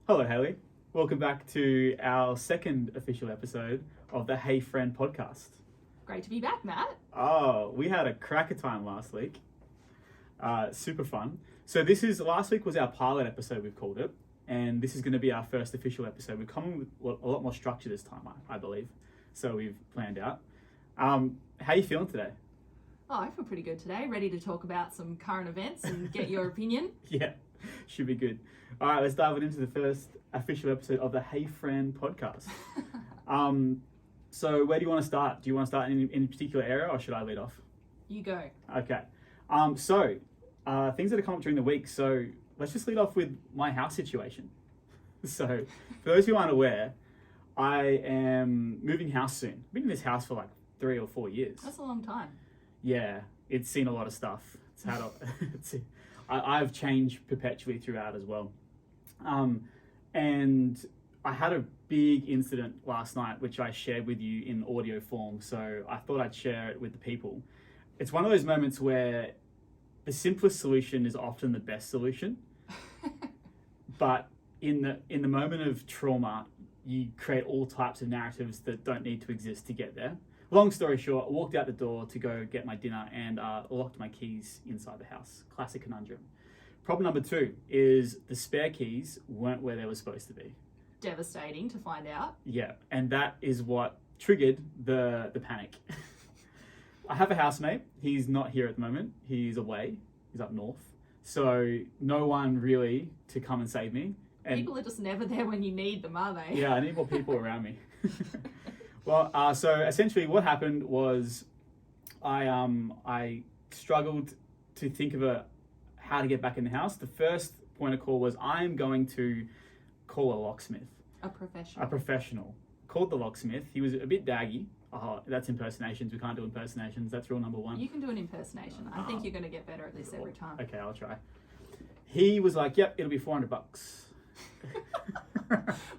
Hello, Hayley. Welcome back to our second official episode of the Hey Friend podcast. Great to be back, Matt. Oh, we had a cracker time last week. Super fun. So last week was our pilot episode, we've called it, and this is going to be our first official episode. We've come in with a lot more structure this time, I believe. So we've planned out. How are you feeling today? Oh, I feel pretty good today. Ready to talk about some current events and get your opinion. Yeah, should be good. All right, let's dive into the first official episode of the Hey Friend podcast. So where do you want to start? Do you want to start in any particular area, or should I lead off? You go. Okay. Things that have come up during the week. So let's just lead off with my house situation. So for those who aren't aware, I am moving house soon. I've been in this house for like 3 or 4 years. That's a long time. Yeah, it's seen a lot of stuff. I've changed perpetually throughout as well. And I had a big incident last night, which I shared with you in audio form. So I thought I'd share it with the people. It's one of those moments where the simplest solution is often the best solution. But in the moment of trauma, you create all types of narratives that don't need to exist to get there. Long story short, I walked out the door to go get my dinner and locked my keys inside the house. Classic conundrum. Problem number 2 is the spare keys weren't where they were supposed to be. Devastating to find out. Yeah, and that is what triggered the panic. I have a housemate. He's not here at the moment. He's away. He's up north. So no one really to come and save me. And people are just never there when you need them, are they? yeah, I need more people around me. Well, so essentially what happened was I struggled to think of how to get back in the house. The first point of call was I'm going to call a locksmith. A professional. A professional. Called the locksmith. He was a bit daggy. Oh, that's impersonations. We can't do impersonations. That's rule number 1. You can do an impersonation. I think you're going to get better at this every time. Okay, I'll try. He was like, yep, it'll be $400.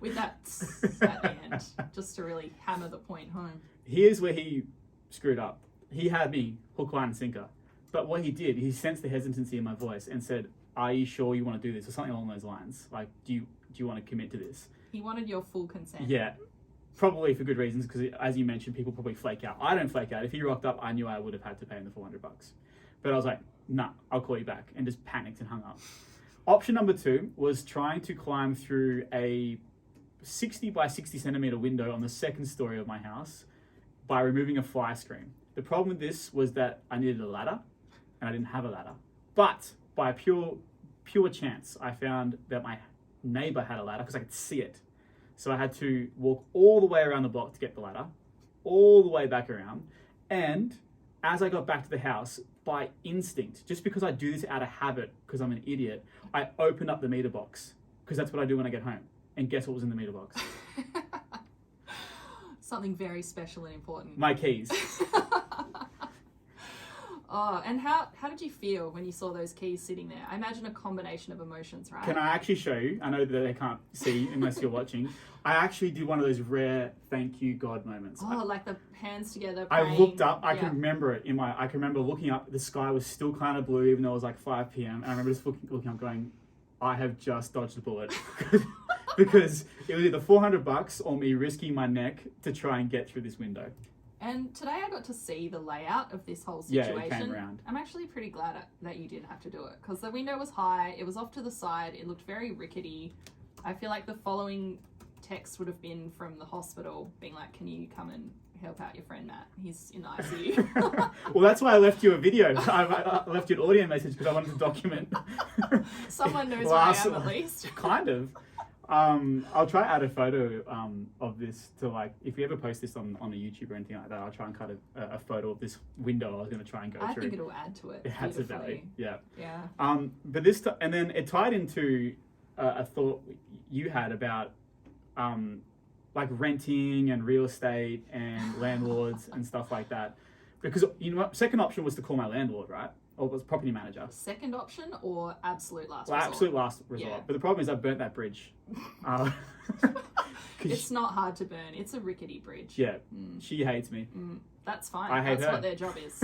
With that at the end, just to really hammer the point home. Here's where he screwed up. He had me hook, line, and sinker. But what he did, he sensed the hesitancy in my voice and said, are you sure you want to do this? Or something along those lines. Like, do you want to commit to this? He wanted your full consent. Yeah. Probably for good reasons, because as you mentioned, people probably flake out. I don't flake out. If he rocked up, I knew I would have had to pay him the $400. But I was like, nah, I'll call you back. And just panicked and hung up. Option number 2 was trying to climb through a 60 by 60 centimeter window on the second story of my house by removing a fly screen. The problem with this was that I needed a ladder and I didn't have a ladder. But by pure chance, I found that my neighbor had a ladder because I could see it. So I had to walk all the way around the block to get the ladder, all the way back around. And as I got back to the house, by instinct, just because I do this out of habit, because I'm an idiot, I opened up the meter box, because that's what I do when I get home. And guess what was in the meter box? Something very special and important. My keys. Oh, and how did you feel when you saw those keys sitting there? I imagine a combination of emotions, right? Can I actually show you? I know that they can't see unless you're watching. I actually did one of those rare thank you God moments. Oh, like the hands together I praying. looked up. I can remember it I can remember looking up. The sky was still kind of blue, even though it was like 5 p.m. And I remember just looking up, going, I have just dodged a bullet. Because it was either $400 or me risking my neck to try and get through this window. And today I got to see the layout of this whole situation. Yeah, it came around. I'm actually pretty glad that you didn't have to do it, because the window was high, it was off to the side, it looked very rickety. I feel like the following text would have been from the hospital being like, can you come and help out your friend Matt? He's in the ICU. Well, that's why I left you a video. I left you an audio message because I wanted to document. Someone knows where I am at least. Kind of. I'll try to add a photo of this to, like, if we ever post this on a YouTube or anything like that, I'll try and cut a photo of this window I was going to try and go through. I think it'll add to it. It adds to value. Yeah. Yeah. But and then it tied into a thought you had about like renting and real estate and landlords and stuff like that. Because, second option was to call my landlord, right? or was property manager. Second option or absolute last Well, resort? absolute last resort. Yeah. But the problem is I burnt that bridge. Uh, It's not hard to burn. It's a rickety bridge. yeah, she hates me. That's fine. I hate That's her. what their job is.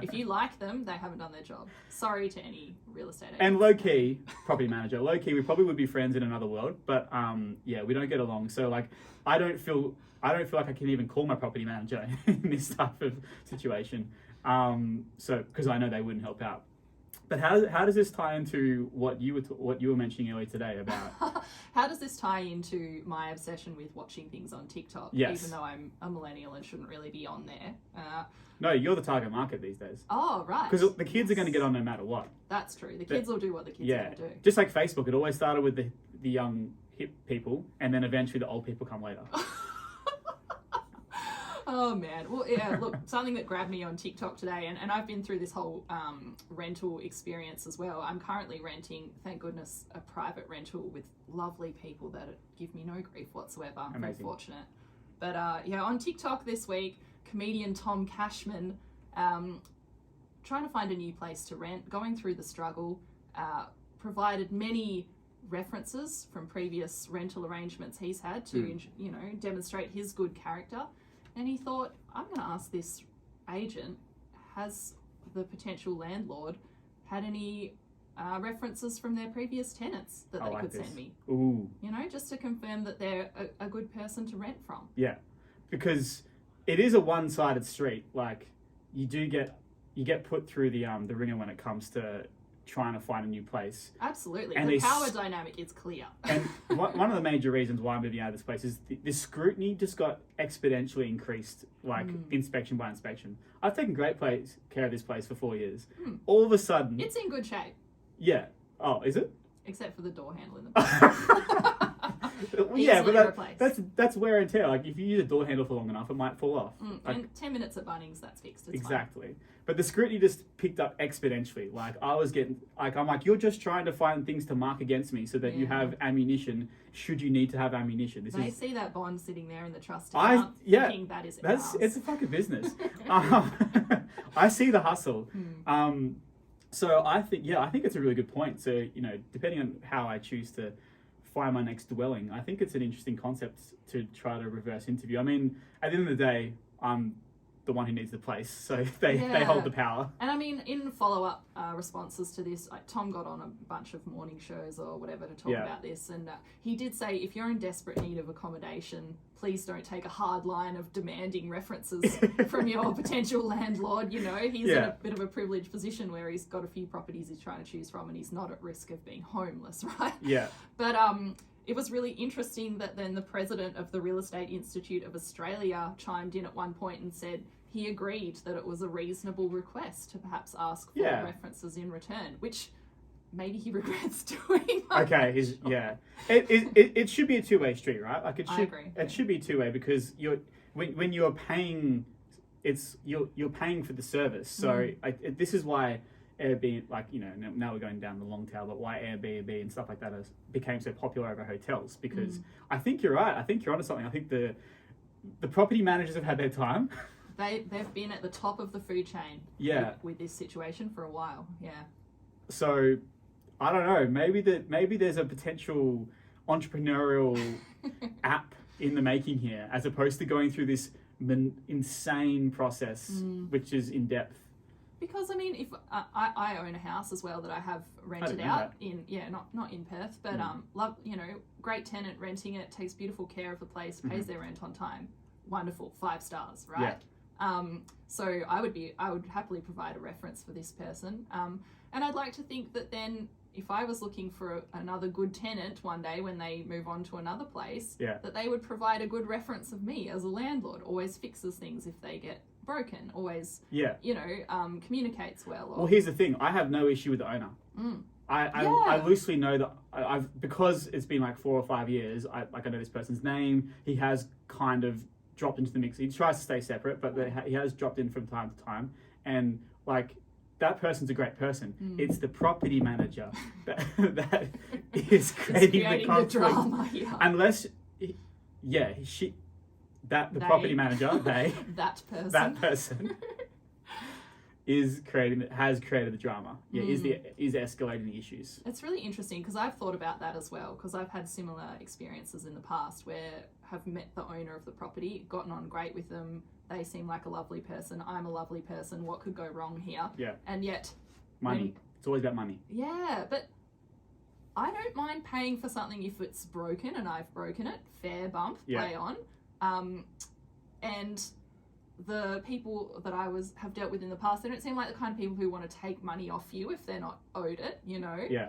If you like them, they haven't done their job. Sorry to any real estate agent. And low key, property manager. Low key, we probably would be friends in another world, but yeah, we don't get along. So like, I don't feel like I can even call my property manager in this type of situation. So because I know they wouldn't help out. But how does this tie into what you were mentioning earlier today about? How does this tie into my obsession with watching things on TikTok? Yes. Even though I'm a millennial and shouldn't really be on there. No, you're the target market these days. Oh, right. Because the kids are going to get on no matter what. That's true. The kids will do what the kids are Yeah, going to do. just like Facebook, it always started with the young hip people, and then eventually the old people come later. Oh man, well yeah, look, something that grabbed me on TikTok today, and I've been through this whole rental experience as well. I'm currently renting, thank goodness, a private rental with lovely people that give me no grief whatsoever. I'm very fortunate. But yeah, on TikTok this week, comedian Tom Cashman, trying to find a new place to rent, going through the struggle, provided many references from previous rental arrangements he's had to, demonstrate his good character. And he thought, I'm going to ask this agent, has the potential landlord had any references from their previous tenants that they could send me? Ooh. Just to confirm that they're a good person to rent from. Yeah, because it is a one-sided street. Like, you get put through the ringer when it comes to trying to find a new place. Absolutely. And the power dynamic is clear. And one of the major reasons why I'm moving out of this place is the scrutiny just got exponentially increased, like inspection by inspection. I've taken great care of this place for 4 years. All of a sudden... It's in good shape. Yeah. Oh, is it? Except for the door handle in the back. Yeah, but that's wear and tear. Like, if you use a door handle for long enough, it might fall off. And 10 minutes at Bunnings, that's fixed. It's exactly. fine. But the scrutiny just picked up exponentially. Like, I was getting... Like, I'm like, you're just trying to find things to mark against me so that you have ammunition should you need to have ammunition. They see that bond sitting there in the trust account, thinking that is ours. It's a fucking business. I see the hustle. So I think it's a really good point. So, depending on how I choose to find my next dwelling, I think it's an interesting concept to try to reverse interview. I mean, at the end of the day, I'm the one who needs the place, so they hold the power. And I mean, in follow-up responses to this, Tom got on a bunch of morning shows or whatever to talk about this, and he did say, if you're in desperate need of accommodation, please don't take a hard line of demanding references from your potential landlord. He's in a bit of a privileged position where he's got a few properties he's trying to choose from, and he's not at risk of being homeless, right? Yeah. But it was really interesting that then the president of the Real Estate Institute of Australia chimed in at one point and said he agreed that it was a reasonable request to perhaps ask for references in return, which maybe he regrets doing. It should be a two-way street, right? Like, it should. I agree. It should be two-way because when you're paying, you're paying for the service. So this is why Airbnb, now we're going down the long tail, but why Airbnb and stuff like that became so popular over hotels, because I think you're right. I think you're onto something. I think the property managers have had their time. They've been at the top of the food chain with this situation for a while. Yeah. So I don't know. Maybe there's a potential entrepreneurial app in the making here, as opposed to going through this insane process, which is in depth. Because I mean, if I own a house as well that I have rented out in, not in Perth, but love, great tenant renting it, takes beautiful care of the place, pays their rent on time, wonderful, 5 stars, right? So I would happily provide a reference for this person, and I'd like to think that then if I was looking for another good tenant one day when they move on to another place, that they would provide a good reference of me as a landlord. Always fixes things if they get broken, always communicates well. Well, here's the thing, I have no issue with the owner. I loosely know that I've, because it's been like 4 or 5 years, I know this person's name. He has kind of dropped into the mix. He tries to stay separate, but he has dropped in from time to time, and like, that person's a great person. It's the property manager that is creating the conflict. The drama, Unless, the property manager, that person has created the drama. Yeah, is escalating the issues. It's really interesting because I've thought about that as well, because I've had similar experiences in the past where have met the owner of the property, gotten on great with them. They seem like a lovely person. I'm a lovely person. What could go wrong here? Yeah. And yet... Money. It's always about money. Yeah, but I don't mind paying for something if it's broken and I've broken it. Fair bump, play on. And the people that have dealt with in the past, they don't seem like the kind of people who want to take money off you if they're not owed it, you know? Yeah.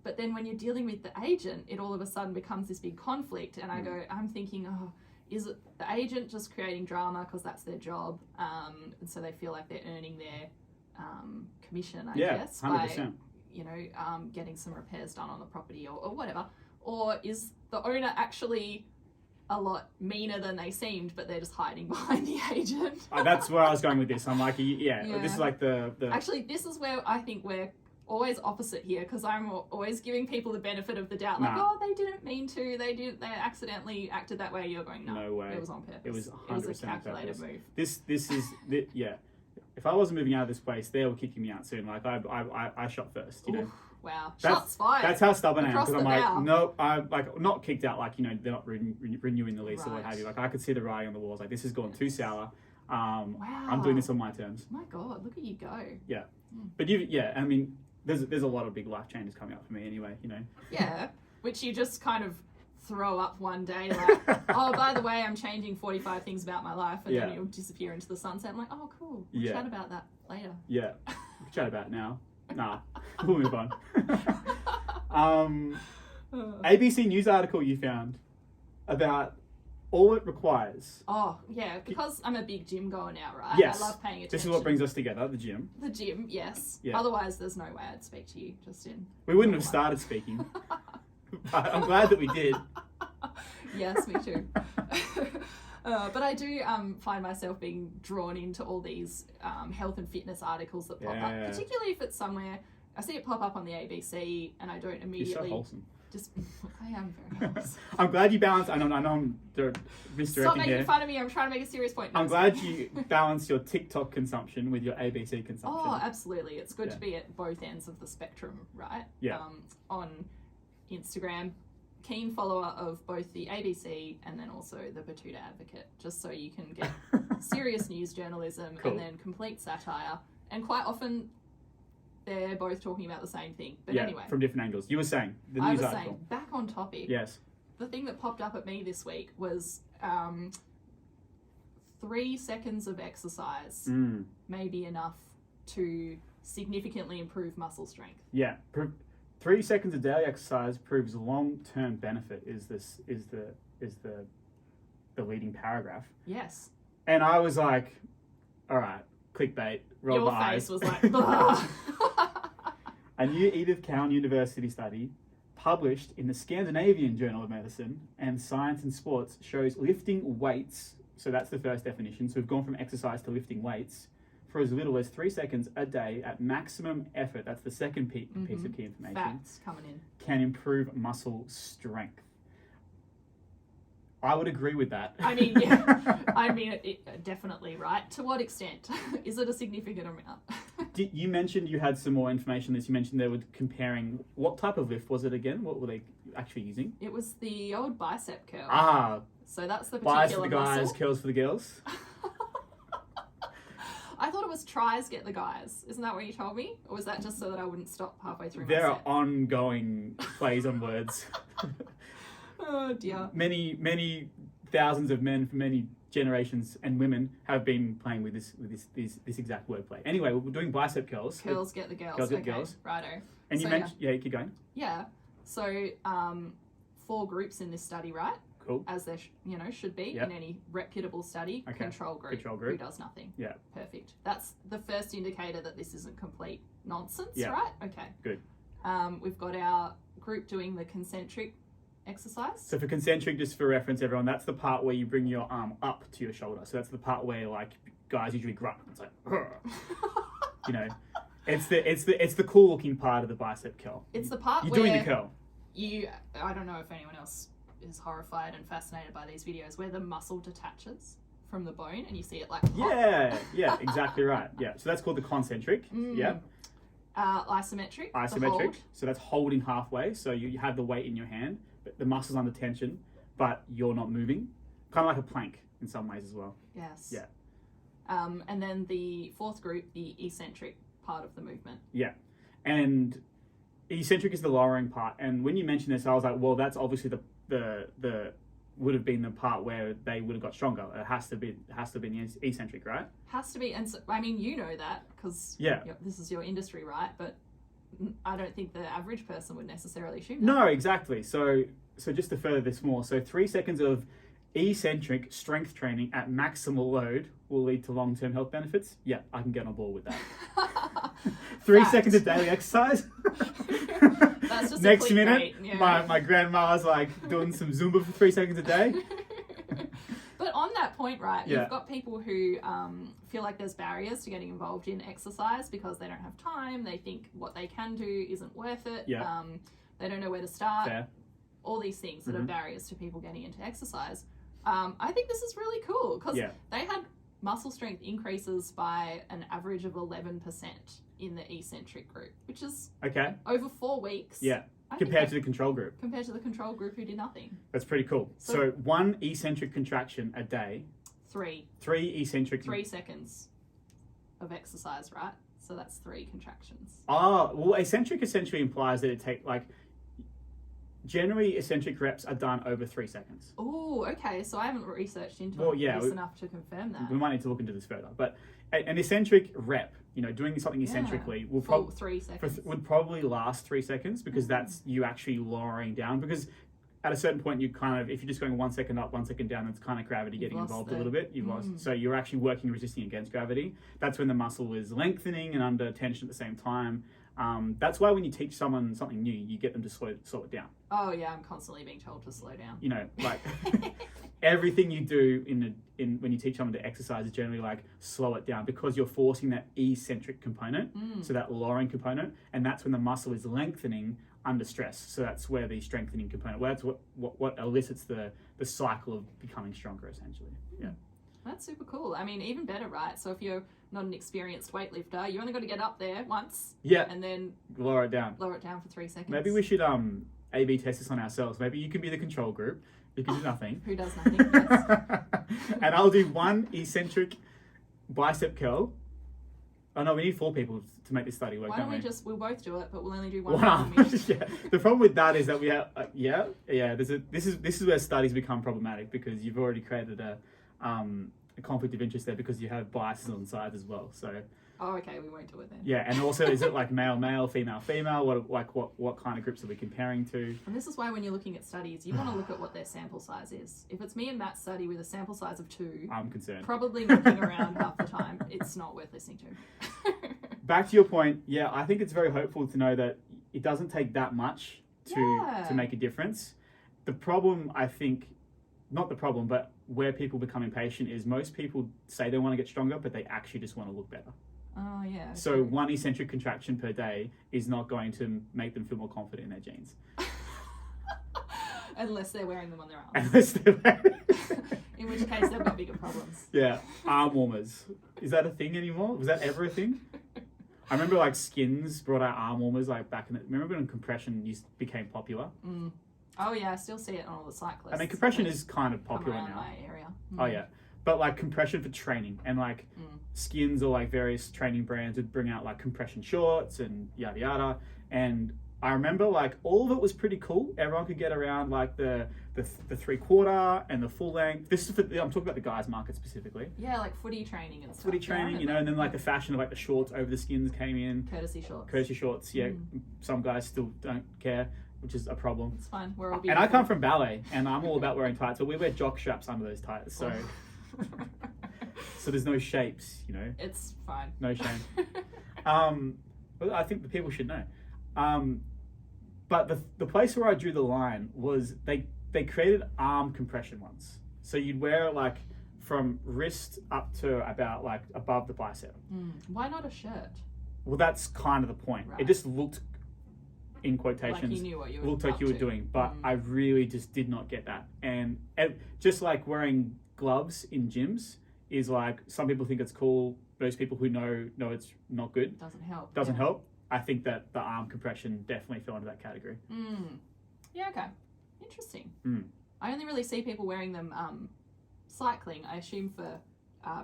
But then when you're dealing with the agent, it all of a sudden becomes this big conflict. And I'm thinking, is it the agent just creating drama because that's their job? And so they feel like they're earning their commission, I guess, 100%. by, you know, getting some repairs done on the property or whatever. Or is the owner actually a lot meaner than they seemed, but they're just hiding behind the agent? That's where I was going with this. I'm like, this is like the... Actually, this is where I think we're always opposite here, because I'm always giving people the benefit of the doubt. Like, they didn't mean to. They accidentally acted that way. You're going, no way. It was on purpose. It was 100% It was a calculated move. This is... yeah. If I wasn't moving out of this place, they were kicking me out soon. Like, I shot first, you know? Oof, wow. Shots fired. That's how stubborn I am, Across because I'm the like, bow. no, I'm like, not kicked out, like, you know, they're not renewing the lease or what have you. Like, I could see the writing on the walls. Like, this has gone too sour. Wow. I'm doing this on my terms. My God, look at you go. Yeah. But I mean, there's a lot of big life changes coming up for me anyway, you know? Yeah. Which you just kind of throw up one day, like, oh, by the way, I'm changing 45 things about my life, and then you'll disappear into the sunset. I'm like, oh, cool. We'll chat about that later. Yeah. We'll chat about it now. Nah. We'll move on. ABC News article you found about all it requires. Oh, yeah, because I'm a big gym goer now, right? Yes. I love paying attention. This is what brings us together, the gym. The gym, yes. Yeah. Otherwise, there's no way I'd speak to you, just in... We wouldn't have started speaking. But I'm glad that we did. Yes, me too. But I do find myself being drawn into all these health and fitness articles that pop up, particularly if it's somewhere... I see it pop up on the ABC and I don't immediately... You're so wholesome. I am very wholesome. I'm glad you balanced... I know I'm misdirecting Stop making here. fun of me. I'm trying to make a serious point. I'm glad you balance your TikTok consumption with your ABC consumption. Oh, absolutely. It's good to be at both ends of the spectrum, right? Yeah. On Instagram, keen follower of both the ABC and then also the Batuta Advocate, just so you can get serious news journalism and then complete satire. And quite often they're both talking about the same thing. But anyway. From different angles. You were saying, the news article. Saying, back on topic. Yes. The thing that popped up at me this week was 3 seconds of exercise may be enough to significantly improve muscle strength. Yeah. 3 seconds of daily exercise proves long-term benefit is the leading paragraph. Yes. And I was like, all right, clickbait, roll my eyes. Your face was like, A new Edith Cowan University study published in the Scandinavian Journal of Medicine and Science and Sports shows lifting weights, so that's the first definition, so we've gone from exercise to lifting weights, for as little as 3 seconds a day at maximum effort, that's the second piece of key information. Facts coming in. Can improve muscle strength. I would agree with that. I mean, yeah. I mean, definitely, right? To what extent? Is it a significant amount? You mentioned you had some more information on this. You mentioned they were comparing... What type of lift was it again? What were they actually using? It was the old bicep curl. Ah. So that's the particular Biceps for the guys, muscle. curls for the girls. I thought it was tries get the guys. Isn't that what you told me? Or was that just so that I wouldn't stop halfway through There my are set? ongoing plays on words. Oh dear. Many thousands of men from many generations and women have been playing with this exact wordplay. Anyway, we're doing bicep curls. Girls get the girls. Girls get okay. girls. Righto. And you So, mentioned... Yeah, keep going. Yeah. So 4 groups in this study, right? Cool. As there should be in any reputable study. Okay. Control group. Control group. Who does nothing. Yeah. Perfect. That's the first indicator that this isn't complete nonsense, Yeah. right? Okay. Good. We've got our group doing the concentric exercise. So for concentric, just for reference, everyone, that's the part where you bring your arm up to your shoulder. So that's the part where like guys usually grunt. It's like, you know, it's the cool looking part of the bicep curl. It's the part you're where doing the curl. I don't know if anyone else is horrified and fascinated by these videos where the muscle detaches from the bone, and you see it like Yeah, exactly right. Yeah, so that's called the concentric. Yeah. Isometric. Isometric. So that's holding halfway. So you have the weight in your hand, but the muscle's under tension, but you're not moving. Kind of like a plank in some ways as well. Yes. Yeah. And then the fourth group, the eccentric part of the movement. Yeah. And eccentric is the lowering part. And when you mentioned this, I was like, well, that's obviously the would have been the part where they would have got stronger. It has to be the eccentric, right? Has to be. And so, I mean, you know that because this is your industry, right? But I don't think the average person would necessarily assume that. No, exactly. So just to further this more, so 3 seconds of eccentric strength training at maximal load will lead to long-term health benefits. Yeah, I can get on board with that. 3 seconds of daily exercise. That's just Next a minute, yeah. my grandma's like doing some Zumba for 3 seconds a day. But on that point, right, Yeah. you've got people who feel like there's barriers to getting involved in exercise because they don't have time. They think what they can do isn't worth it. Yeah. They don't know where to start. Fair. All these things that are barriers to people getting into exercise. I think this is really cool because they had muscle strength increases by an average of 11% in the eccentric group, which is Okay. over 4 weeks. Yeah. Compared to the control group. Compared to the control group who did nothing. That's pretty cool. So 1 eccentric contraction a day. 3 eccentric. 3 seconds of exercise, right? So that's 3 contractions. Oh, well, eccentric essentially implies that it take like. Generally, eccentric reps are done over 3 seconds. Oh, okay. So I haven't researched into this enough to confirm that. We might need to look into this further. But an eccentric rep, doing something eccentrically will probably 3 seconds. would probably last 3 seconds because that's you actually lowering down. Because at a certain point, you kind of, if you're just going 1 second up, 1 second down, it's kind of gravity getting involved a little bit. You've lost. So you're actually working resisting against gravity. That's when the muscle is lengthening and under tension at the same time. That's why when you teach someone something new, you get them to slow it down. Oh yeah, I'm constantly being told to slow down. Like everything you do when you teach someone to exercise is generally like slow it down because you're forcing that eccentric component, so that lowering component, and that's when the muscle is lengthening under stress. So that's where the strengthening component, that's what elicits the cycle of becoming stronger essentially. Yeah. That's super cool. I mean, even better, right? So if you're not an experienced weightlifter, you only got to get up there once. Yeah. And then lower it down. Lower it down for 3 seconds. Maybe we should A/B test this on ourselves. Maybe you can be the control group. You can do nothing. Who does nothing? Yes. And I'll do 1 eccentric bicep curl. Oh no, we need 4 people to make this study work. Why don't we? We'll both do it, but we'll only do one. Yeah. The problem with that is that we have this is where studies become problematic because you've already created a conflict of interest there because you have biases on the sides as well. So. Oh, okay, we won't do it then. Yeah, and also is it like male, female? What kind of groups are we comparing to? And this is why when you're looking at studies, you want to look at what their sample size is. If it's me and Matt's study with a sample size of 2, I'm concerned. Probably knocking around half the time. It's not worth listening to. Back to your point, yeah, I think it's very hopeful to know that it doesn't take that much to make a difference. The problem, I think, not the problem, but where people become impatient is most people say they want to get stronger, but they actually just want to look better. Oh, yeah. So true. 1 eccentric contraction per day is not going to make them feel more confident in their jeans. Unless they're wearing them on their arms. Unless they're wearing In which case, they've got bigger problems. Yeah. Arm warmers. Is that a thing anymore? Was that ever a thing? I remember like Skins brought out arm warmers like back in the... Remember when compression became popular? Mm. Oh, yeah. I still see it on all the cyclists. I mean, compression is kind of popular around now. My area. Oh, yeah. But like compression for training and like Skins or like various training brands would bring out like compression shorts and yada yada. And I remember like all of it was pretty cool. Everyone could get around like the 3/4 and the full length. This is I'm talking about the guys market specifically. Yeah, like footy training and stuff. Footy training, and then like the fashion of like the shorts over the skins came in. Courtesy shorts. Yeah. Some guys still don't care, which is a problem. It's fine. We're all and I come from ballet, and I'm all about wearing tights. So we wear jock straps under those tights. So. So there's no shapes, It's fine. No shame. Well, I think the people should know. But the place where I drew the line was they created arm compression ones. So you'd wear it like from wrist up to about like above the bicep. Why not a shirt? Well, that's kind of the point. Right. It just looked, in quotations, like you knew what you were looked like you were doing, but I really just did not get that. And just like wearing gloves in gyms is like, some people think it's cool. Most people who know it's not good. Doesn't help. I think that the arm compression definitely fell into that category. Yeah, okay. Interesting. I only really see people wearing them cycling, I assume for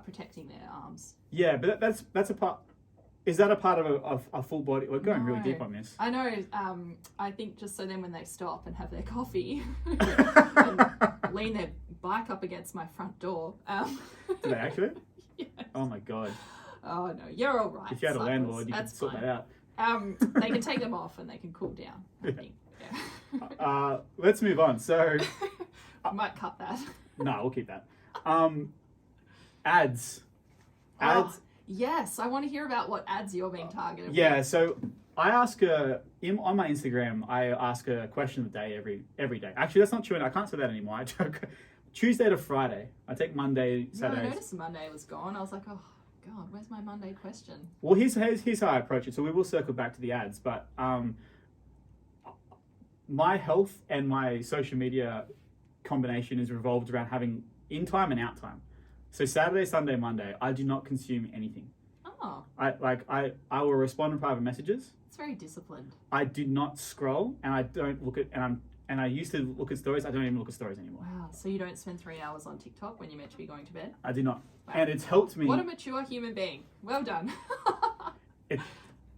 protecting their arms. Yeah, but that's a part. Is that a part of a full body? We're going really deep on this. I know. I think just so then when they stop and have their coffee and lean their bike up against my front door. Do they actually? Yes. Oh my God. Oh no, you're all right. If you had a cyclists. landlord, you could sort that out. They can take them off and they can cool down, I think. Yeah. Let's move on. So I might cut that. No, we'll keep that. Ads. Oh, yes, I want to hear about what ads you're being targeted with. Yeah, so I ask on my Instagram, I ask a question of the day every day. Actually, that's not true, and I can't say that anymore. I took Tuesday to Friday. I take Monday, Saturdays. I noticed Monday was gone. I was like, oh God, where's my Monday question? Well, here's how I approach it. So we will circle back to the ads, but my health and my social media combination is revolved around having in time and out time. So Saturday, Sunday, Monday, I do not consume anything. Oh. I will respond to private messages. It's very disciplined. I do not scroll, and I don't look at and I used to look at stories. I don't even look at stories anymore. Wow. So you don't spend 3 hours on TikTok when you're meant to be going to bed? I do not. Wow. And it's helped me. What a mature human being. Well done.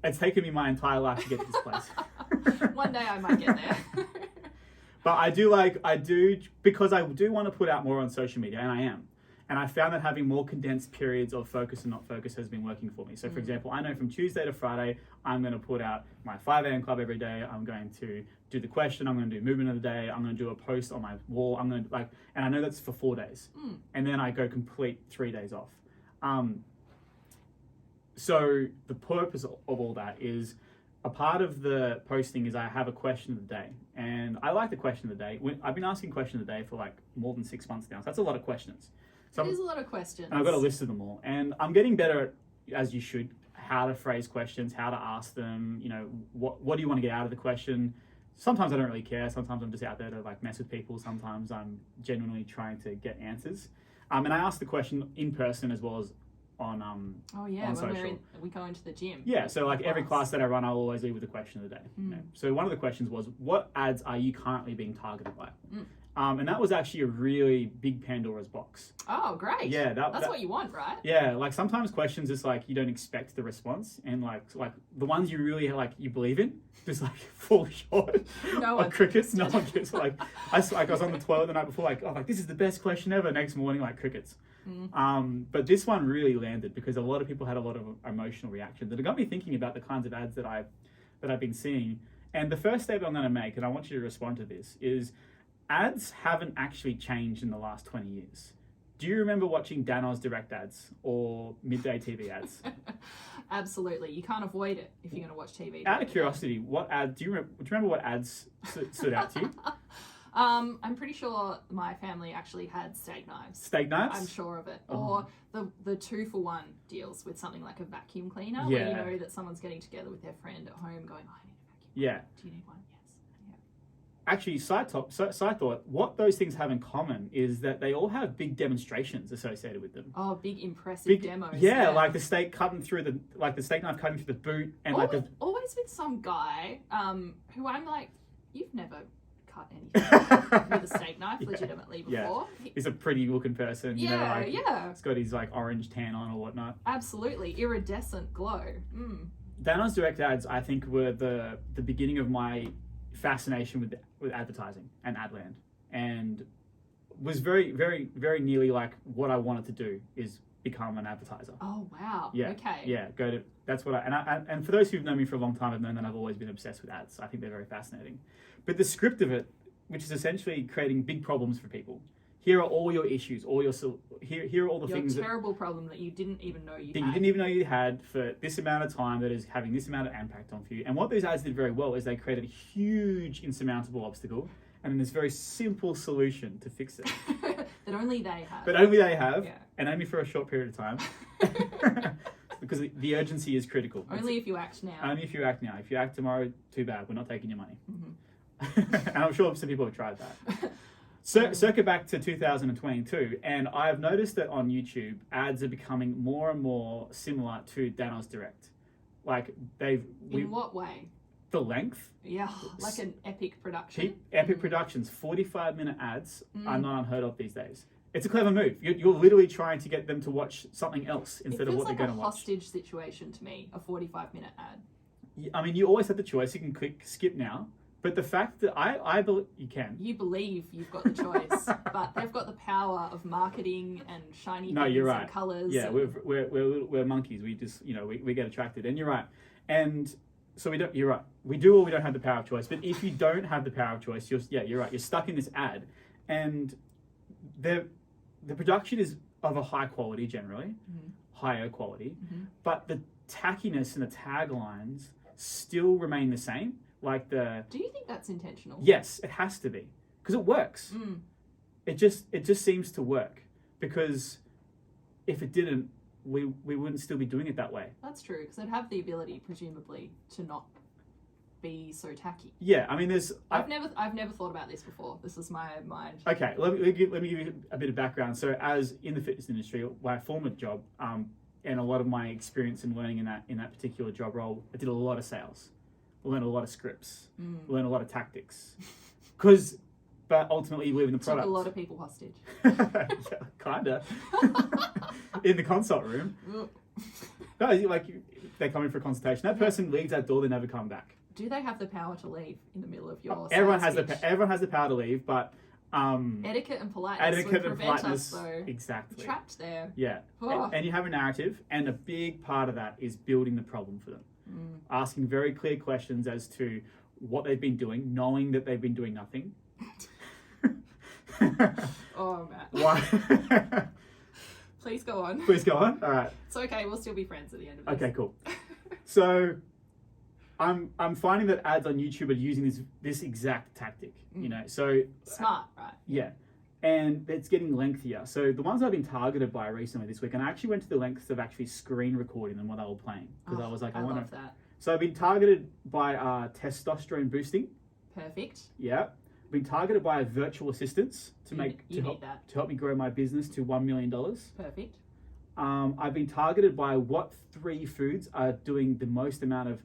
It's taken me my entire life to get to this place. One day I might get there. But I do because I do want to put out more on social media, and I am. And I found that having more condensed periods of focus and not focus has been working for me. So, for example, I know from Tuesday to Friday, I'm going to put out my 5 a.m. club every day. I'm going to do the question. I'm going to do movement of the day. I'm going to do a post on my wall. I'm going to and I know that's for 4 days. And then I go complete 3 days off. So the purpose of all that is, a part of the posting is I have a question of the day. And I like the question of the day. I've been asking question of the day for like more than 6 months now. So that's a lot of questions. So it is a lot of questions. And I've got a list of them all. And I'm getting better at, as you should, how to phrase questions, how to ask them, what do you want to get out of the question? Sometimes I don't really care. Sometimes I'm just out there to like mess with people. Sometimes I'm genuinely trying to get answers. And I ask the question in person as well as on when social. we go into the gym. Yeah, so like every class that I run, I'll always leave with a question of the day. So one of the questions was, what ads are you currently being targeted by? And that was actually a really big Pandora's box. Oh, great. Yeah. That's what you want, right? Yeah, like sometimes questions is like you don't expect the response, and like the ones you really you believe in just like fall short. No crickets. No one gets I was on the toilet the night before this is the best question ever. Next morning crickets. But this one really landed because a lot of people had a lot of emotional reaction that got me thinking about the kinds of ads that I've been seeing. And the first statement I'm going to make, and I want you to respond to this, is ads haven't actually changed in the last 20 years. Do you remember watching Danos direct ads or midday TV ads? Absolutely. You can't avoid it if you're going to watch TV. Out of curiosity, what ad do you remember what ads stood out to you? I'm pretty sure my family actually had steak knives. Steak knives? I'm sure of it. Or the 2-for-1 deals with something like a vacuum cleaner, Yeah. where you know that someone's getting together with their friend at home going, I need a vacuum Yeah. cleaner. Do you need one? Yes. Yeah. Actually, side thought, what those things have in common is that they all have big demonstrations associated with them. Oh, big impressive demos. Yeah, like the steak cutting through the steak knife cutting through the boot, and always with some guy who I'm like, you've never cut anything with a steak knife legitimately before. Yeah. He's a pretty looking person. Yeah. He's got his orange tan on or whatnot. Absolutely, iridescent glow. Danos direct ads, I think, were the beginning of my fascination with advertising and ad land, and was very, very, very nearly like what I wanted to do is become an advertiser. Oh wow. Yeah. Okay. Yeah. That's what and for those who've known me for a long time have known that I've always been obsessed with ads. I think they're very fascinating. But the script of it, which is essentially creating big problems for people. Here are all your issues, here are all the things. Your terrible problem that you didn't even know you had. You didn't even know you had for this amount of time that is having this amount of impact on you. And what those ads did very well is they created a huge insurmountable obstacle and then this very simple solution to fix it. That only they have. But only they have, yeah. And only for a short period of time. Because the urgency is critical. Only if you act now. Only if you act now. If you act tomorrow, too bad. We're not taking your money. And I'm sure some people have tried that. Circa back to 2022, and I've noticed that on YouTube, ads are becoming more and more similar to Danos Direct. Like In what way? The length. Yeah, like an epic production. Epic productions, 45-minute ads are not unheard of these days. It's a clever move. You're literally trying to get them to watch something else instead of what they're going to watch. It feels like a hostage situation to me, a 45-minute ad. I mean, you always have the choice. You can click skip now. But the fact that I believe you can. You believe you've got the choice, but they've got the power of marketing and shiny things you're right. and colours. Yeah, we're monkeys. We just, we get attracted. And you're right. And so you're right. We do or we don't have the power of choice. But if you don't have the power of choice, you're right. You're stuck in this ad. And the production is of a high quality generally, higher quality. But the tackiness and the taglines still remain the same. Like Do you think that's intentional? Yes, it has to be, because it works. It just seems to work, because if it didn't, we wouldn't still be doing it that way. That's true, because they'd have the ability, presumably, to not be so tacky. Yeah, I mean, I've never thought about this before. This is my mind. Okay, let me give you a bit of background. So, as in the fitness industry, my former job, and a lot of my experience in learning in that particular job role, I did a lot of sales. I learned a lot of scripts. Learned a lot of tactics. But ultimately, you live in the product. Took a lot of people hostage. Yeah, kinda. In the consult room. No, they come in for a consultation. That person leaves that door, they never come back. Do they have the power to leave in the middle of your everyone has the power to leave, but etiquette and politeness would prevent us, though. Exactly. Trapped there. Yeah. Oh. And you have a narrative, and a big part of that is building the problem for them. Asking very clear questions as to what they've been doing, knowing that they've been doing nothing. Oh, Matt. Why? Please go on. Please go on. All right. It's okay. We'll still be friends at the end of this. Okay, cool. So, I'm finding that ads on YouTube are using this exact tactic. So smart, right? Yeah. And it's getting lengthier. So the ones I've been targeted by recently this week, and I actually went to the lengths of actually screen recording them while they were playing, because I was like, I love that. So I've been targeted by testosterone boosting. Perfect. Yeah. Been targeted by virtual assistants to help me grow my business to $1 million. Perfect. I've been targeted by what 3 foods are doing the most amount of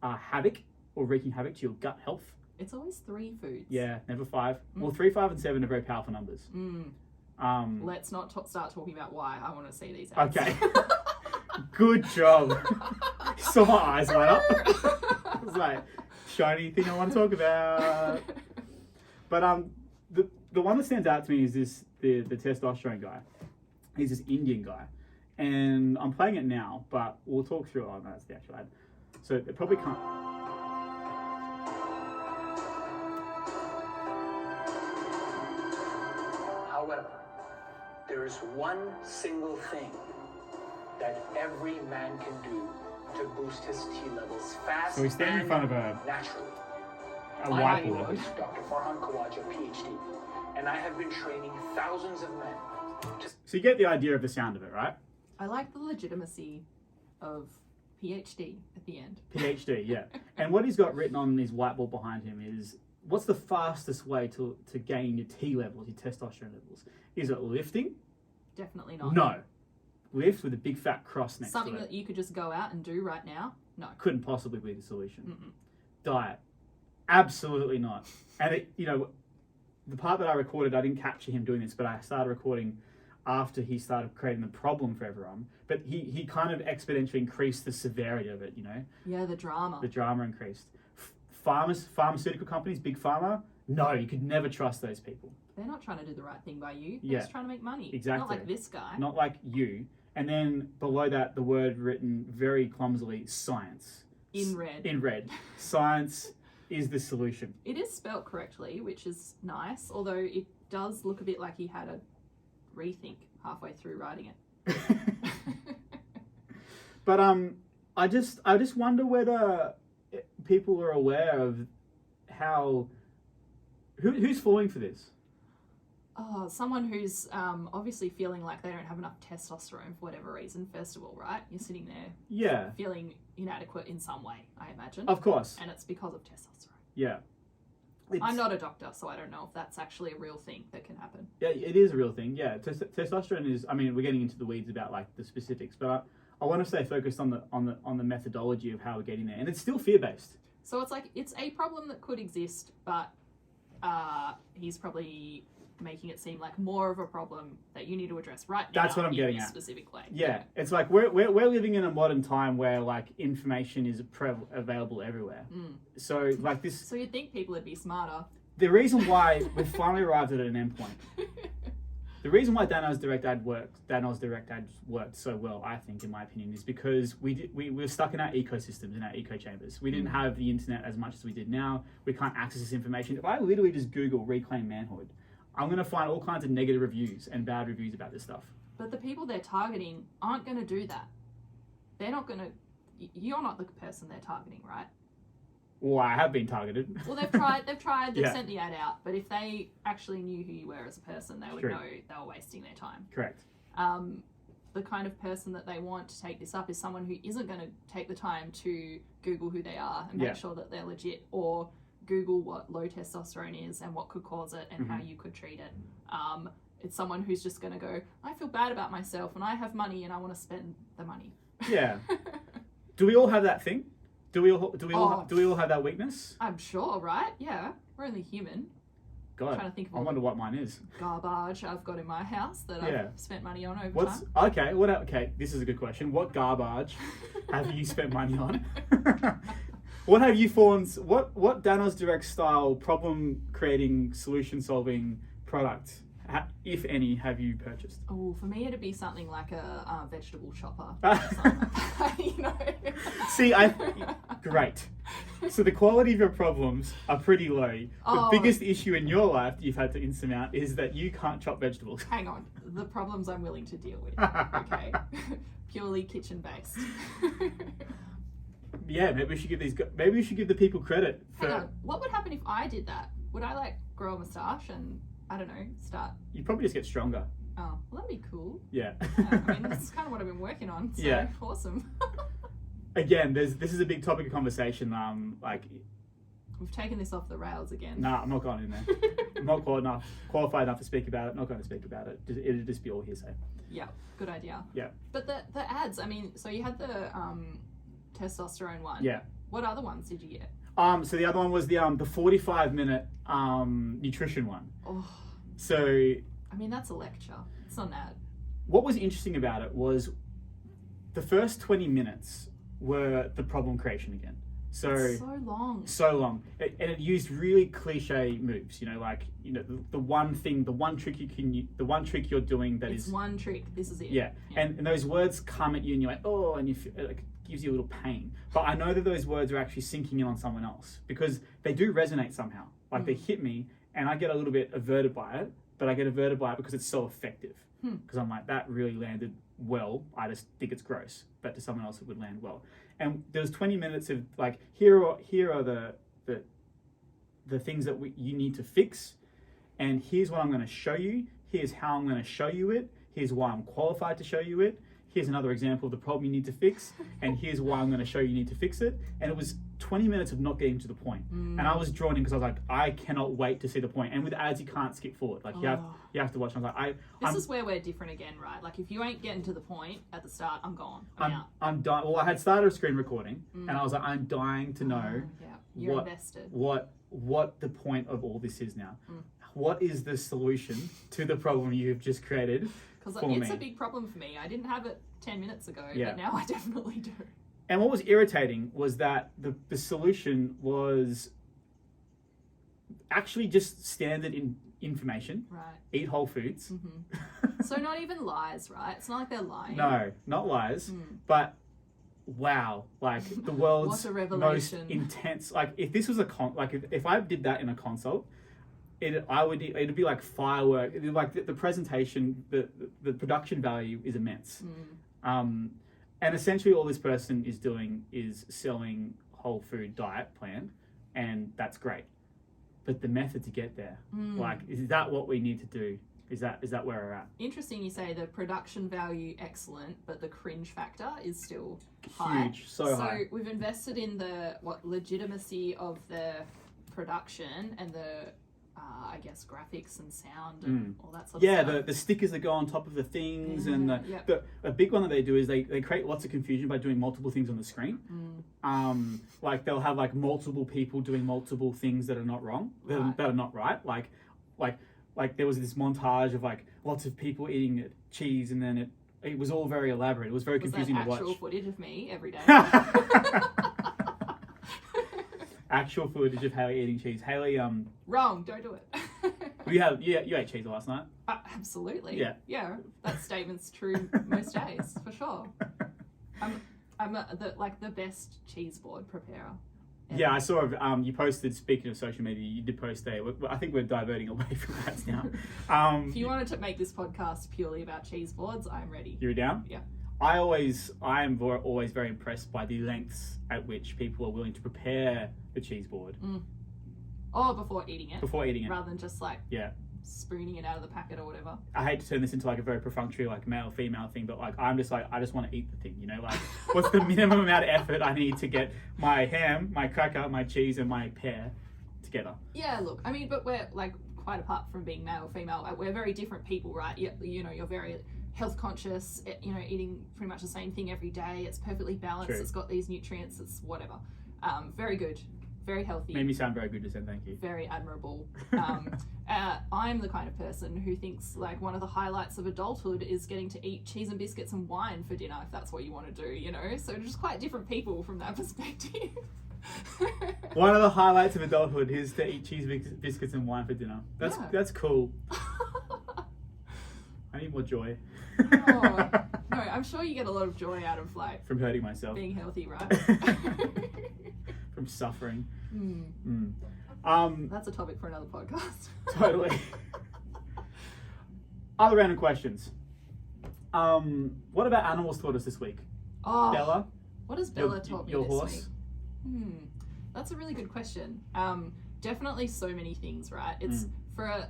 havoc or wreaking havoc to your gut health. It's always 3 foods. Yeah, never 5. Well, 3, 5, and 7 are very powerful numbers. Let's not start talking about why. I want to see these ads. Okay. Good job. Saw my eyes light up. I was like, shiny thing I want to talk about. But the one that stands out to me is the testosterone guy. He's this Indian guy. And I'm playing it now, but we'll talk through it. Oh, no, that's the actual ad. So it probably can't... However, there is one single thing that every man can do to boost his T levels fast So he's standing in front of naturally. a My name whiteboard. is Dr. Farhan Khawaja, PhD, and I have been training thousands of men. So you get the idea of the sound of it, right? I like the legitimacy of PhD at the end. PhD, yeah. And what he's got written on his whiteboard behind him is, what's the fastest way to gain your T levels, your testosterone levels? Is it lifting? Definitely not. No. Lift with a big fat cross next Something to it. that you could just go out and do right now? No. Couldn't possibly be the solution. Diet. Absolutely not. And the part that I recorded, I didn't capture him doing this, but I started recording after he started creating the problem for everyone. But he kind of exponentially increased the severity of it, Yeah, the drama. The drama increased. Pharmaceutical companies, big pharma, no, you could never trust those people. They're not trying to do the right thing by you. They're just trying to make money. Exactly. Not like this guy. Not like you. And then below that, the word written very clumsily, science. In red. In red. Science is the solution. It is spelt correctly, which is nice, although it does look a bit like he had a rethink halfway through writing it. But I just wonder whether people are aware of how who's falling for this. Oh, someone who's obviously feeling like they don't have enough testosterone for whatever reason, first of all, right? You're sitting there feeling inadequate in some way, I imagine. Of course. And it's because of testosterone. Yeah. I'm not a doctor, so I don't know if that's actually a real thing that can happen. Yeah, it is a real thing. Yeah, testosterone is. I mean, we're getting into the weeds about like the specifics, but I want to stay focused on the methodology of how we're getting there, and it's still fear based. So it's like it's a problem that could exist, but he's probably making it seem like more of a problem that you need to address right now. That's what I'm getting in a at. Specific way. Yeah, it's like we're living in a modern time where like information is available everywhere. So like this. So you'd think people would be smarter. The reason why we've finally arrived at an endpoint. The reason why Dano's direct ads worked so well, I think, in my opinion, is because we were stuck in our ecosystems, in our echo chambers. We didn't have the internet as much as we did now. We can't access this information. If I literally just Google reclaim manhood, I'm going to find all kinds of negative reviews and bad reviews about this stuff. But the people they're targeting aren't going to do that. They're not going to... You're not the person they're targeting, right? Well, I have been targeted. Well, they've sent the ad out, but if they actually knew who you were as a person, they would know they were wasting their time. Correct. The kind of person that they want to take this up is someone who isn't going to take the time to Google who they are and make sure that they're legit, or Google what low testosterone is and what could cause it and how you could treat it. It's someone who's just going to go, I feel bad about myself and I have money and I want to spend the money. Yeah. Do we all have that thing? Do we all have that weakness? I'm sure, right? Yeah, we're only human. God, I'm trying to think of I wonder what mine is. Garbage I've got in my house that I've spent money on over time. Okay? Okay, this is a good question. What garbage have you spent money on? What have you formed? What Dano's Direct style problem creating, solution solving product, if any, have you purchased? Oh, for me it'd be something like a vegetable chopper. You know. See, great. So the quality of your problems are pretty low. The biggest issue in your life that you've had to insurmount is that you can't chop vegetables. Hang on, the problems I'm willing to deal with. Okay, purely kitchen based. Yeah, maybe we should give the people credit. Hang on, what would happen if I did that? Would I like grow a moustache and I don't know, start? You probably just get stronger. Oh, well, that'd be cool. Yeah. I mean, that's kind of what I've been working on. So awesome. Again, this is a big topic of conversation. We've taken this off the rails again. Nah, I'm not going in there. I'm not qualified enough to speak about it. I'm not going to speak about it. It'll just be all hearsay. Yeah, good idea. Yeah. But the ads, I mean, so you had the testosterone one. Yeah. What other ones did you get? So the other one was the 45-minute nutrition one. Oh. So I mean, that's a lecture. It's not an ad. What was interesting about it was the first 20 minutes were the problem creation again. So long. So long. And it used really cliche moves, the one trick you're doing that it's one trick. This is it. Yeah. And those words come at you and you're like, oh, and you feel like it gives you a little pain. But I know that those words are actually sinking in on someone else because they do resonate somehow. Like they hit me and I get a little bit averted by it, but I get averted by it because it's so effective. Because I'm like, that really landed well. I just think it's gross, but to someone else it would land well. And there was 20 minutes of like, here are the things that you need to fix, and here's what I'm going to show you. Here's how I'm going to show you it. Here's why I'm qualified to show you it. Here's another example of the problem you need to fix, and here's why I'm going to show you need to fix it. And it was 20 minutes of not getting to the point. And I was drawn in because I was like, I cannot wait to see the point. And with ads, you can't skip forward. Like you have to watch. I was like, this is where we're different again, right? Like if you ain't getting to the point at the start, I'm gone. I'm out. I'm dying. Well, I had started a screen recording, and I was like, I'm dying to know you're invested. What the point of all this is now. What is the solution to the problem you've just created? Because it's a big problem for me. I didn't have it 10 minutes ago, but now I definitely do. And what was irritating was that the solution was actually just standard information. Right. Eat whole foods. So not even lies, right? It's not like they're lying. No, not lies. But wow, like the world's most intense. Like if this was if I did that in a consult, it'd be like firework. It'd be like the presentation, the production value is immense. And essentially all this person is doing is selling whole food diet plan, and that's great. But the method to get there, is that what we need to do? Is that where we're at? Interesting you say the production value excellent, but the cringe factor is still high. Huge, so high. So we've invested in the legitimacy of the production and the I guess graphics and sound and all that sort of Yeah, stuff. the stickers that go on top of the things, and Yep. a big one that they do is they create lots of confusion by doing multiple things on the screen. Like they'll have like multiple people doing multiple things that are not wrong, that are not right. Like there was this montage of like lots of people eating cheese, and then it was all very elaborate. It was very confusing to watch. Actual footage of me every day. Actual footage of Hayley eating cheese. Hayley, Wrong, don't do it. you ate cheese last night. Absolutely. Yeah. That statement's true most days, for sure. I'm the best cheese board preparer. ever. Yeah, I saw. You posted. Speaking of social media, you did post there. I think we're diverting away from that now. If you wanted to make this podcast purely about cheese boards, I'm ready. You're down. Yeah. I am always very impressed by the lengths at which people are willing to prepare the cheese board Oh, before eating it. before eating it. Rather than just like Yeah. spooning it out of the packet or whatever. I hate to turn this into like a very perfunctory like male female thing, but like I just want to eat the thing, you know, like what's the minimum amount of effort I need to get my ham, my cracker, my cheese, and my pear together? Yeah, look, I mean, but we're like quite apart from being male or female, we're very different people, right? You know, you're very health conscious, you know, eating pretty much the same thing every day. It's perfectly balanced. True. It's got these nutrients. It's whatever. Very good. Very healthy. Made me sound very good, just then. Thank you. Very admirable. I'm the kind of person who thinks like one of the highlights of adulthood is getting to eat cheese and biscuits and wine for dinner, if that's what you want to do, you know? So just quite different people from that perspective. One of the highlights of adulthood is to eat cheese, biscuits, and wine for dinner. That's cool. I need more joy. Oh, no, I'm sure you get a lot of joy out of like From hurting myself. being healthy, right? From suffering. That's a topic for another podcast. Totally. Other random questions. What about animals taught us this week? Oh, Bella? what has Bella taught me Your this horse? week? That's a really good question. Definitely so many things, right? It's for a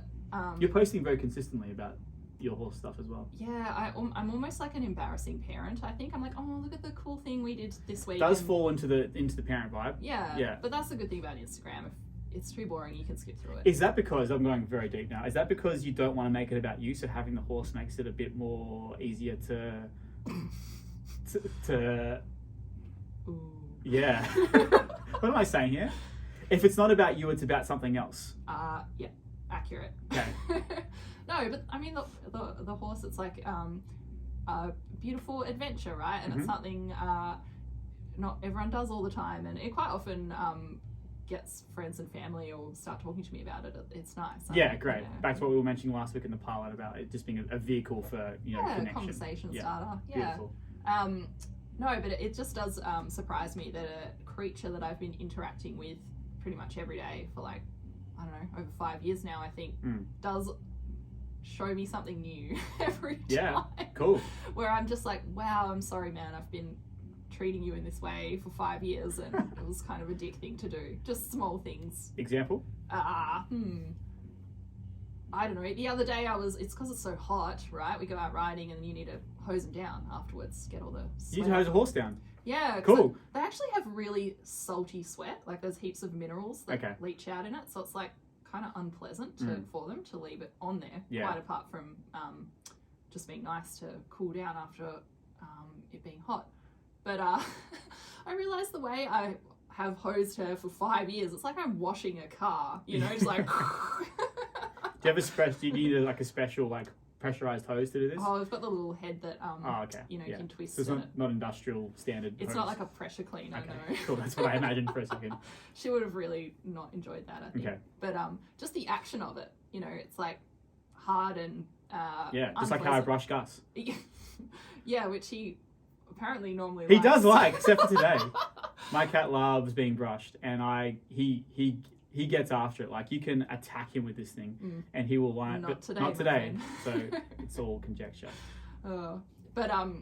You're posting very consistently about your horse stuff as well. yeah, I'm almost like an embarrassing parent. I think I'm like, oh, look at the cool thing we did this week. Does and- fall into the parent vibe. Yeah. But that's the good thing about Instagram. If it's too boring, you can skip through it. Is that because, I'm going very deep now, is that because you don't want to make it about you, so having the horse makes it a bit more easier to Ooh. yeah. What am I saying here? If it's not about you, it's about something else. Yeah, accurate. Okay. No, but I mean the horse. It's like a beautiful adventure, right? And it's something not everyone does all the time, and it quite often gets friends and family or start talking to me about it. It's nice. Yeah, great. Back to what we were mentioning last week in the pilot about it just being a vehicle for connection. Conversation starter. Yeah. Beautiful. No, but it just does surprise me that a creature that I've been interacting with pretty much every day for like, I don't know, over 5 years now, I think, does show me something new every time. Yeah, cool. Where I'm just like, wow, I'm sorry, man, I've been treating you in this way for 5 years and it was kind of a dick thing to do. Just small things. Example? I don't know. The other day it's because it's so hot, right? We go out riding and then you need to hose them down afterwards, get all the sweat. You hose a horse down. Yeah. Cool. They actually have really salty sweat. Like there's heaps of minerals that leach out in it. So it's like kind of unpleasant for them to leave it on there. Yeah. Quite apart from just being nice to cool down after it being hot. But I realised the way I have hosed her for 5 years, it's like I'm washing a car, you know, just like... Do you need a special like pressurized hose to do this? Oh, I've got the little head that you can twist. So it's not industrial standard. It's hose. not like a pressure cleaner. Okay, No. cool. That's what I imagined for a second. She would have really not enjoyed that, I think. Okay. But just the action of it, you know, it's like hard and just like how I brush Gus. Yeah, which he apparently normally He likes. does like, except for today. My cat loves being brushed, and he gets after it. Like you can attack him with this thing, and he will whine. Not today, Not my today. friend. So it's all conjecture. But I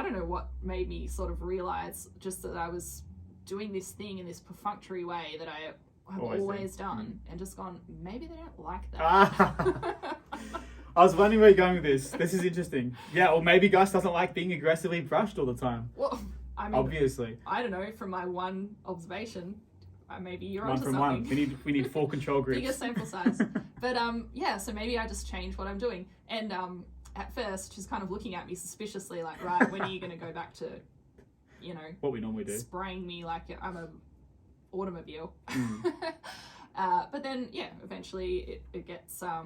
don't know what made me sort of realize just that I was doing this thing in this perfunctory way that I have always done, and just gone, maybe they don't like that. I was wondering where you're going with this. This is interesting. Yeah, or maybe Gus doesn't like being aggressively brushed all the time. Well, I mean, obviously. I don't know, from my one observation, maybe you're One onto from something. one. We need 4 control groups. Bigger sample size. But yeah, so maybe I just change what I'm doing. And at first, she's kind of looking at me suspiciously, like, right, when are you going to go back to, what we normally do. spraying me like I'm a automobile. But then, yeah, eventually it gets to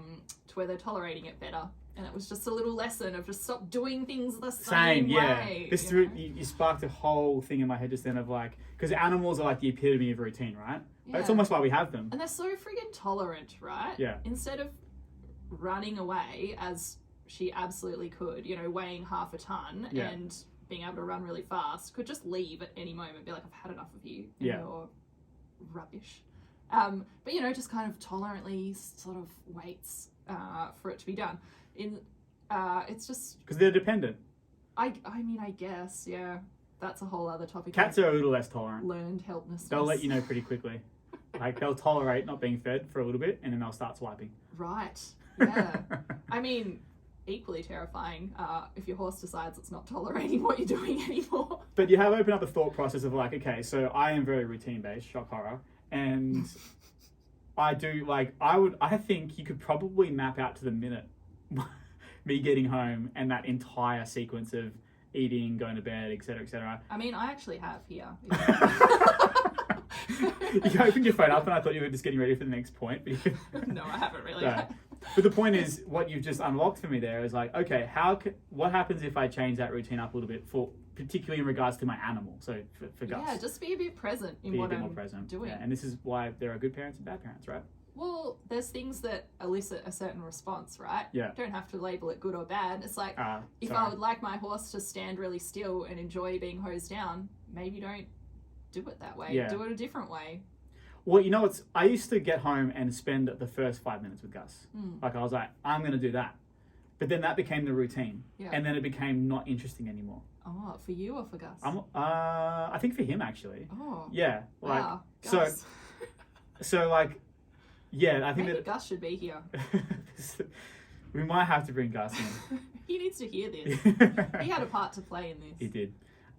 where they're tolerating it better. And it was just a little lesson of just stop doing things the same way. This through you sparked a whole thing in my head just then of like, because animals are like the epitome of routine, right? Yeah. It's almost why we have them. And they're so friggin' tolerant, right? Yeah. Instead of running away, as she absolutely could, weighing half a ton and being able to run really fast, could just leave at any moment, be like, I've had enough of you and your rubbish. But, just kind of tolerantly sort of waits for it to be done. It's just... Because they're dependent. I mean, I guess, yeah. That's a whole other topic. Cats are a little less tolerant. Learned helplessness. They'll let you know pretty quickly. Like, they'll tolerate not being fed for a little bit, and then they'll start swiping. Right. Yeah. I mean, equally terrifying if your horse decides it's not tolerating what you're doing anymore. But you have opened up the thought process of like, okay, so I am very routine-based, shock horror, and I do, like, I think you could probably map out to the minute me getting home and that entire sequence of eating, going to bed, etc., etc. I mean, I actually have here. You opened your phone up and I thought you were just getting ready for the next point. But No, I haven't really. No. But the point is, what you've just unlocked for me there is like, okay, what happens if I change that routine up a little bit, particularly in regards to my animal? So for Gus. Yeah, just be a bit present in Be what a bit I'm more present. doing. Yeah, and this is why there are good parents and bad parents, right? Well, there's things that elicit a certain response, right? Yeah. Don't have to label it good or bad. It's like, if sorry. I would like my horse to stand really still and enjoy being hosed down, maybe don't do it that way. Yeah. Do it a different way. Well, I used to get home and spend the first 5 minutes with Gus. Like, I was like, I'm going to do that. But then that became the routine. Yeah. And then it became not interesting anymore. Oh, for you or for Gus? I think for him, actually. Oh. Yeah. Like, wow. Gus. So like, yeah, I think maybe Gus should be here. We might have to bring Gus in. He needs to hear this. He had a part to play in this. He did.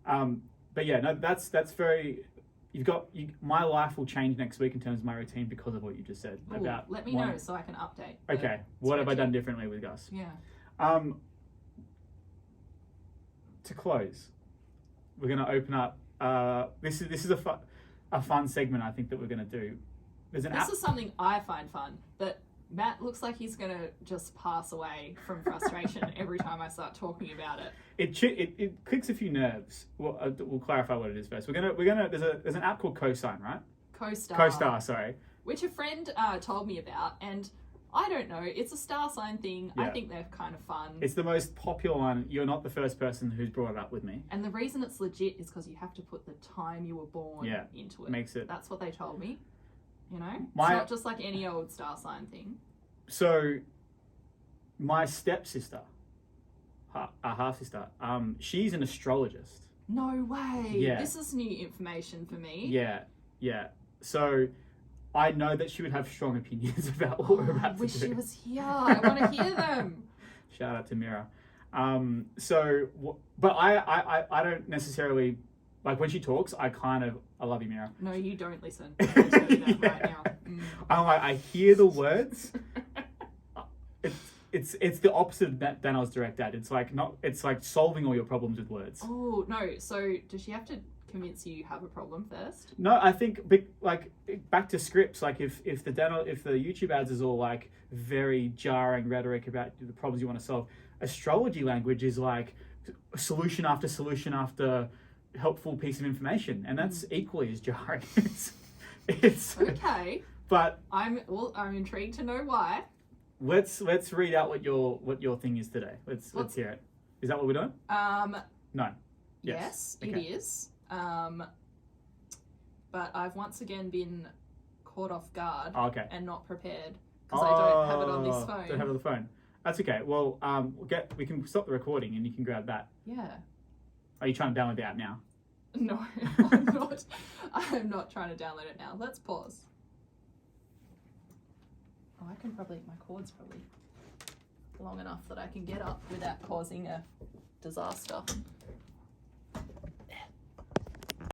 But yeah, no, that's very... my life will change next week in terms of my routine because of what you just said. Ooh, let me know so I can update. Okay, what have I done differently with Gus? Yeah. To close, we're going to open up. This is a fun segment I think that we're going to do. This is something I find fun, but Matt looks like he's going to just pass away from frustration every time I start talking about it. It clicks a few nerves. We'll clarify what it is first. There's an app called CoSign, right? CoStar, sorry. Which a friend told me about, and I don't know. It's a star sign thing. Yeah. I think they're kind of fun. It's the most popular one. You're not the first person who's brought it up with me. And the reason it's legit is because you have to put the time you were born into it. Makes it. That's what they told me. It's not just like any old star sign thing. So, my stepsister, half-sister, she's an astrologist. No way. Yeah. This is new information for me. Yeah. So, I know that she would have strong opinions about what we're about to do. I wish she was here. I want to hear them. Shout out to Mira. But I don't necessarily... Like, when she talks, I love you, Mira. No, you don't listen. I'm going to tell you that right now. I'm like, I hear the words. It's the opposite of Daniel's direct dad. It's like solving all your problems with words. Oh, no. So, does she have to convince you have a problem first? No, I think, like, back to scripts, like, if the YouTube ads is all, like, very jarring rhetoric about the problems you want to solve, astrology language is, like, solution after solution after... helpful piece of information, and that's equally as jarring. it's okay, but I'm intrigued to know why. Let's read out what your thing is today. Let's hear it. Is that what we're doing? No. Yes, okay. It is. But I've once again been caught off guard. And not prepared because I don't have it on this phone. Don't have it on the phone. That's okay. Well, we can stop the recording and you can grab that. Yeah. Are you trying to download the app now? No, I'm not. I'm not trying to download it now. Let's pause. Oh, my cord's probably long enough that I can get up without causing a disaster.